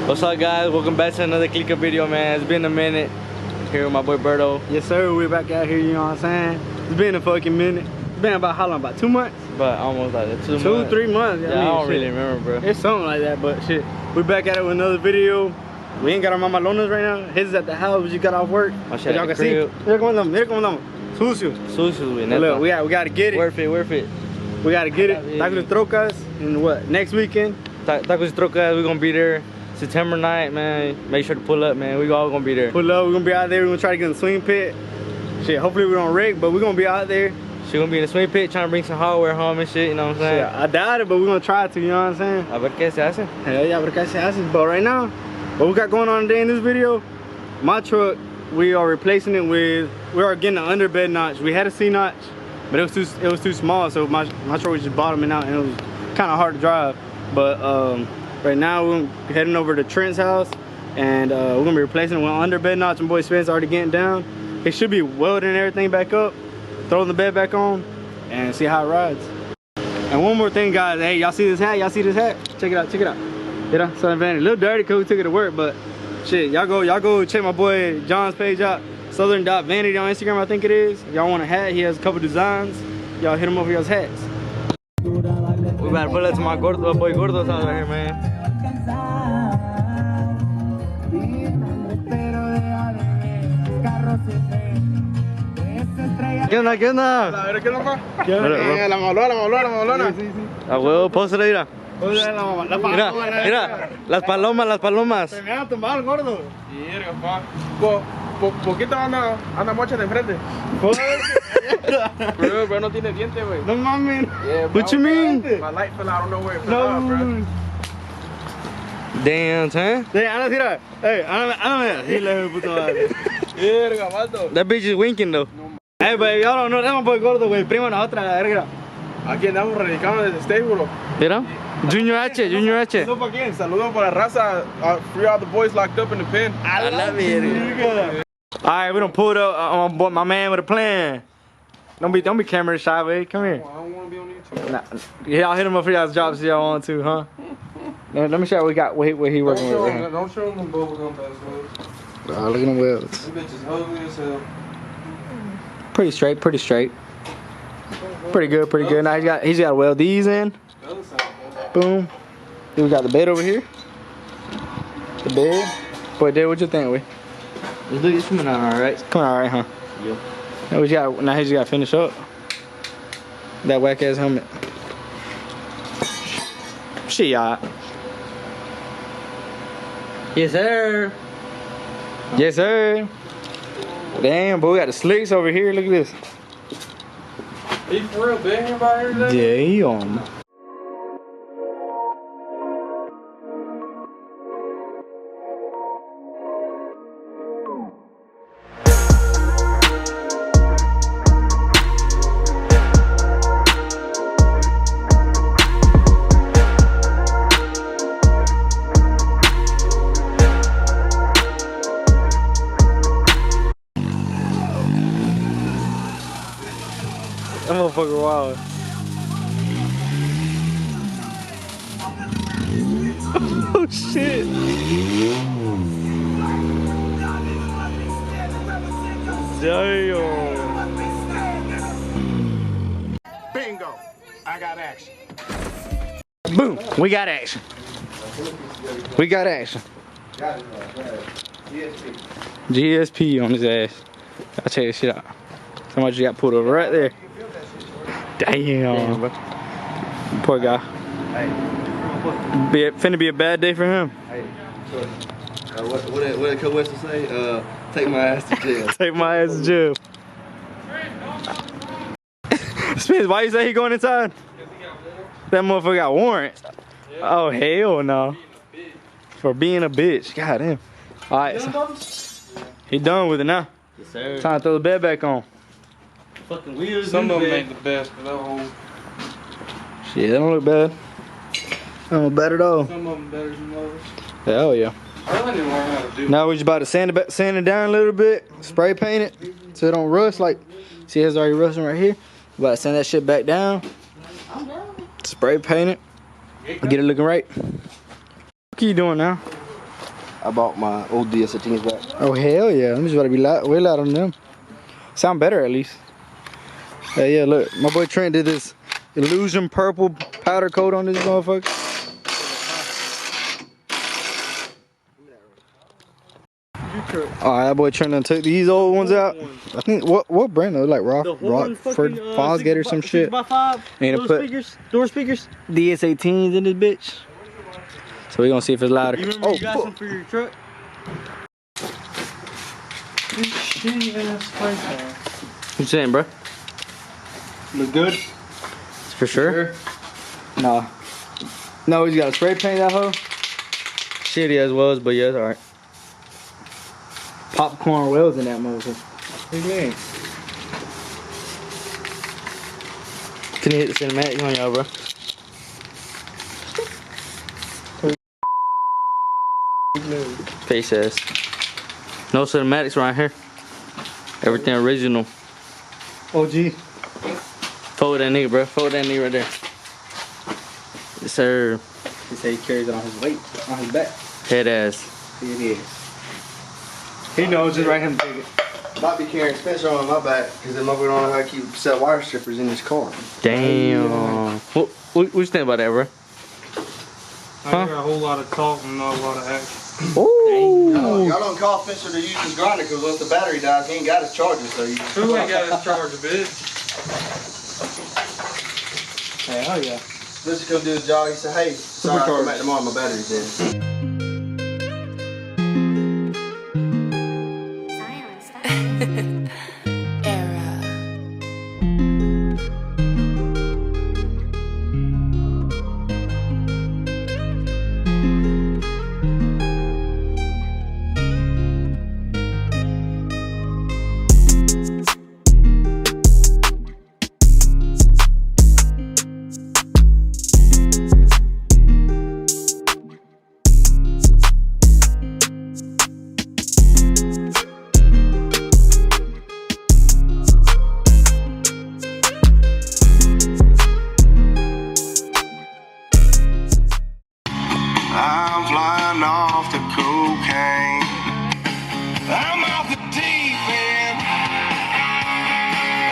What's up, guys? Welcome back to another Clicker video, man. It's been a minute. Here with my boy Berto. Yes, sir. We're back out here, you know what I'm saying? It's been a fucking minute. It's been about how long? About 2 months? But almost like 2 months. 2, 3 months. Yeah, I don't really remember, bro. It's something like that, but shit. We're back at it with another video. We ain't got our mamalonas right now. His is at the house. We just got off work. My shit y'all can see. Mira cómo andamos. Sucio. Sucio, güey. Look, we gotta get it. Worth it. We gotta get it. Tacos y Trocas. And what? Next weekend? Tacos y Trocas, we're gonna be there. September 9th, man. Make sure to pull up, man. We all gonna be there. Pull up. We're gonna be out there. We're gonna try to get in the swing pit. Shit, hopefully we don't wreck, but we're gonna be out there. She gonna be in the swing pit trying to bring some hardware home and shit, you know what I'm saying? Yeah, I doubt it, but we're gonna try to, you know what I'm saying? A ver qué se hace. Hell yeah, a ver qué se hace. But right now, what we got going on today in this video, my truck, we are replacing it with, we are getting an underbed notch. We had a C notch, but it was too small, so my truck was just bottoming out and it was kind of hard to drive. But right now we're heading over to Trent's house and we're gonna be replacing it with an underbed notch. My boy Spence already getting down. It should be welding everything back up, throwing the bed back on, and see how it rides. And one more thing, guys. Hey, y'all see this hat? Y'all see this hat? Check it out. Check it out. You know, Southern Vanity. A little dirty because we took it to work, but shit, y'all go check my boy John's page out. Southern.vanity on Instagram, I think it is. Y'all want a hat? He has a couple designs. Y'all hit him over y'all's hats. We better pull up to my boy Gordo's house right here, man. ¿Qué onda? ¿Qué onda? A ver, ¿qué loco? La malona. A huevo, pósela, mira. Mira, las palomas. Se me va a tumbar el gordo. Mierda, pa. Poquito anda mocha de enfrente. Bro, no tiene dientes, güey. No mames. Yeah, What you mean? My light fell out of nowhere. No. Damn, son. Ana, tira. Hey, Ana, dile, puto madre. Mierda, mato. That bitch is winking, though. Hey, but y'all don't know, that's my boy gordo, güey. Primo nosotros, la verga. Aquí andamos radicando desde Stable. Mira. Junior H. Saludos para quién? Saludos para la raza. Free all the boys locked up in the pen. I love it. Alright, we done pulled up my man with a plan. Don't be camera shy, babe. Come here. I don't want to be on YouTube. Nah, y'all hit him up for y'all's jobs if y'all want to, huh? Let me show you what we got, what he working with. Right? Don't show them bubblegum passwords. Oh, look at them welds. Them bitches ugly as hell. Pretty straight. Pretty good. Now he's got to weld these in. Boom. Then we got the bed over here. The bed. Boy, Dad, what you think, we? It's coming out alright. Coming out alright, huh? Yep. Now he just got to finish up that whack ass helmet. Shit, y'all. Yes, sir. Yes, sir. Damn, boy, we got the slicks over here. Look at this. He for real big here by here today? Damn. That motherfucker wild. Oh shit. Damn. Bingo. I got action. Boom. We got action. GSP on his ass. I'll check this shit out. Somebody just got pulled over right there. Damn. Poor guy. Finna be a bad day for him. What did Coach Weston say? Take my ass to jail. Take my ass to jail. Spence, why you say he going inside? That motherfucker got warrants. Oh, hell no. For being a bitch. God damn. Alright. So he done with it now. Yes, sir. Time to throw the bed back on. Fucking wheels. Some of them ain't the best, but that whole. Shit, that don't look bad. That don't look bad at all. Some of them better than others. Hell yeah. I really didn't learn how to do. Now we're just about to sand it down a little bit, spray paint it so it don't rust. Like, see, it's already rusting right here. About to sand that shit back down. Spray paint it. Get it looking right. What are you doing now? I bought my old DS18s back. Oh hell yeah! I'm just about to be way loud on them. Sound better at least. Hey, yeah, look, my boy Trent did this illusion purple powder coat on this motherfucker. Alright, that boy Trent done took these old ones out. I think what brand though? Like Rockford Fosgate or some shit. And to put door speakers. DS18s in this bitch. So we gonna see if it's louder. You remember you got some for your truck? What you saying, bro? Look good? For sure? No. No, he's got to spray paint that hoe. Shitty as well as, but yeah, it's alright. Popcorn wells in that motherfucker. What do you mean? Can you hit the cinematic on y'all, bro? Face ass. No cinematics right here. Everything original. OG. Fold that nigga, bro. Fold that nigga right there. Yes, sir. He said he carries it on his weight, on his back. Head ass. It is. He knows, just right him take it. Might be carrying Spencer on my back because then motherfucker don't know how to keep set wire strippers in his car. Damn. What you think about that, bro? I hear a whole lot of talk and not a lot of action. Ooh. Y'all don't call Spencer to use his grinder because once the battery dies, he ain't got his charger, so you Who ain't got his charger, bitch? Hey, hell yeah. Spencer come do his job, he said, hey, sorry, I'll come back tomorrow, my battery's dead. I'm flying off the cocaine. I'm off the deep end.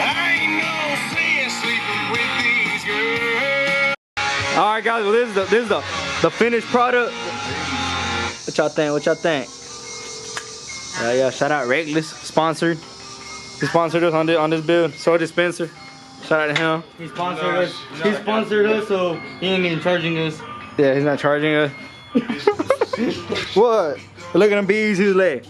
I ain't no sense sleeping with these girls. All right, guys. Well, this is the finished product. What y'all think? What y'all think? Yeah. Shout out Reckless, sponsored. He sponsored us on this build. So did Spencer. Shout out to him. He sponsored us. He sponsored us, so he ain't even charging us. Yeah, he's not charging us. What? Look at them bees who's leg.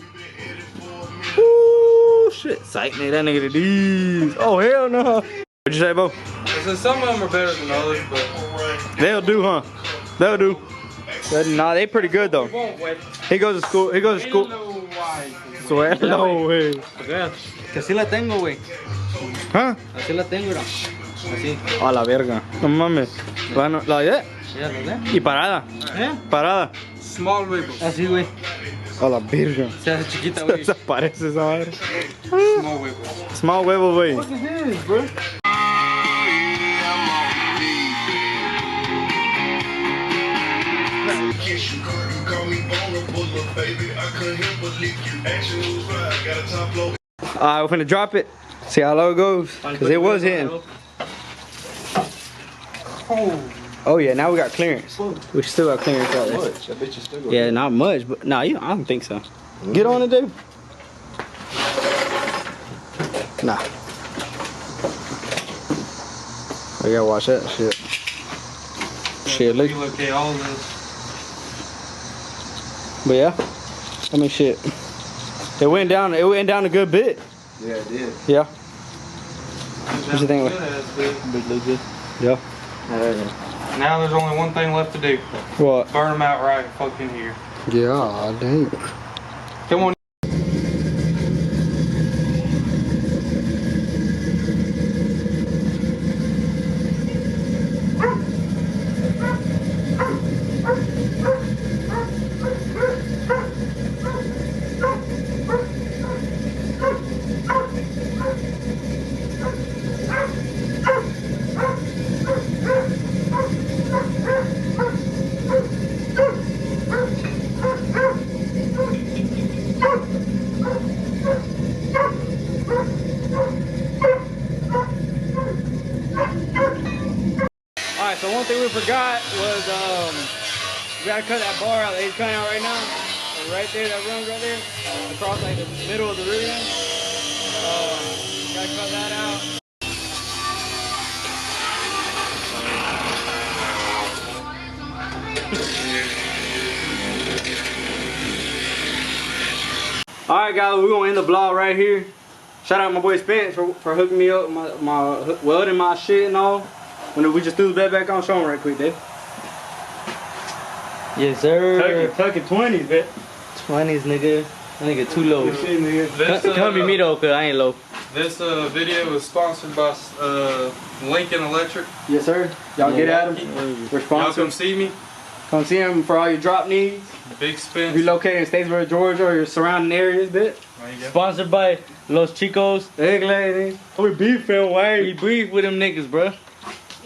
Ooh, shit. Psych, nigga, that nigga to these. Oh, hell no. What'd you say, Bo? I said some of them are better than others, but They'll do, huh? They'll do. Nah, they pretty good, though. He goes to school. He goes to school. Swear, no way. Que así la tengo, güey. Huh? Así la tengo, bro. Así. A la verga. No mames. Bueno, la de. Ya lo ves. Y parada. Parada. small whipples. Así, güey. A la verga. Se hace chiquita, güey. Desaparece esa madre. Small whipples. Small huevo, güey. What is this, bro? Alright, we're finna drop it. See how low it goes. Cause it was hitting. Oh yeah, now we got clearance. We still got clearance out there. That bitch is still going. Yeah, not much, but nah, I don't think so. Get on it, dude. Nah. I gotta watch that shit. Shit, look. Okay, all this. But yeah, I mean, shit. It went down a good bit. Yeah, it did. Yeah. What you think? Yeah. Now there's only one thing left to do. What? Burn them outright fucking here. Yeah, dang. Come on. we forgot was we gotta cut that bar out that he's cutting out right now. Right there, that runs right there, across like the middle of the rear end. Gotta cut that out. Alright guys, we're gonna end the vlog right here. Shout out my boy Spence for hooking me up, my welding my shit and all. When we just threw the bed back on, show him right quick, Dave. Yes, sir. Tuck it 20s, bet. 20s, nigga. That nigga too low. Good shit, nigga. This, Come be me though, cause I ain't low. This video was sponsored by Lincoln Electric. Yes, sir. Y'all get at him. We're Y'all sponsored. come see me. Come see him for all your drop needs. Big Spence. Relocate in Statesboro, Georgia, or your surrounding areas, bit. There you go. Sponsored by Los Chicos. Hey, lady. We beefing, We way. breathe with them niggas, bro.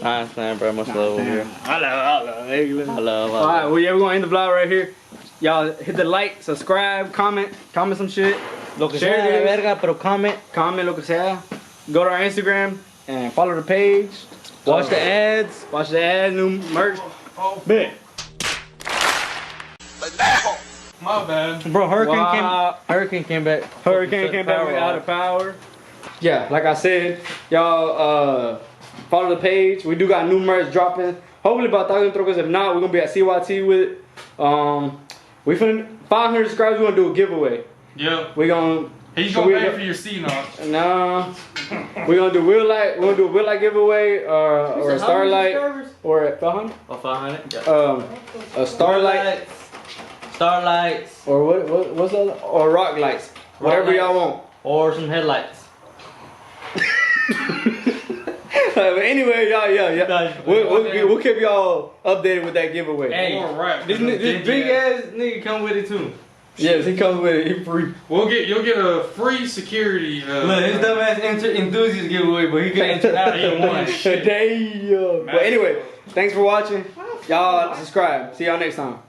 Nah, it's not, bro. Much love over here. I love. Hey, I love. all right, well, yeah, we're gonna end the vlog right here. Y'all hit the like, subscribe, comment some shit. Lo que Share sea de this. verga, pero comment. Comment lo que sea. Go to our Instagram and follow the page. Watch the ads. Watch the ads, new merch. Bet. My bad. Bro, Wow. Hurricane came back. Hurricane came back out of power. Yeah, like I said, y'all follow the page. We do got new merch dropping. Hopefully about 1,000 trocos. If not, we're gonna be at CYT with it. We finna 500 subscribers. We're gonna do a giveaway. Yep. We gonna. He's gonna pay for your C-notch. No, we're gonna do wheel light. We're gonna do a wheel light giveaway or a starlight or a 500. Oh, 500. A starlight Starlights. or what's the other? Or rock lights. Whatever y'all want. Or some headlights. But anyway, yeah. We'll keep y'all updated with that giveaway. Hey, Or rap. this big ass nigga come with it too. Yes, he comes with it. He free. You'll get a free security. Look, his dumb ass enthusiast giveaway, but he couldn't enter out of one. Damn. But anyway, thanks for watching. Y'all subscribe. See y'all next time.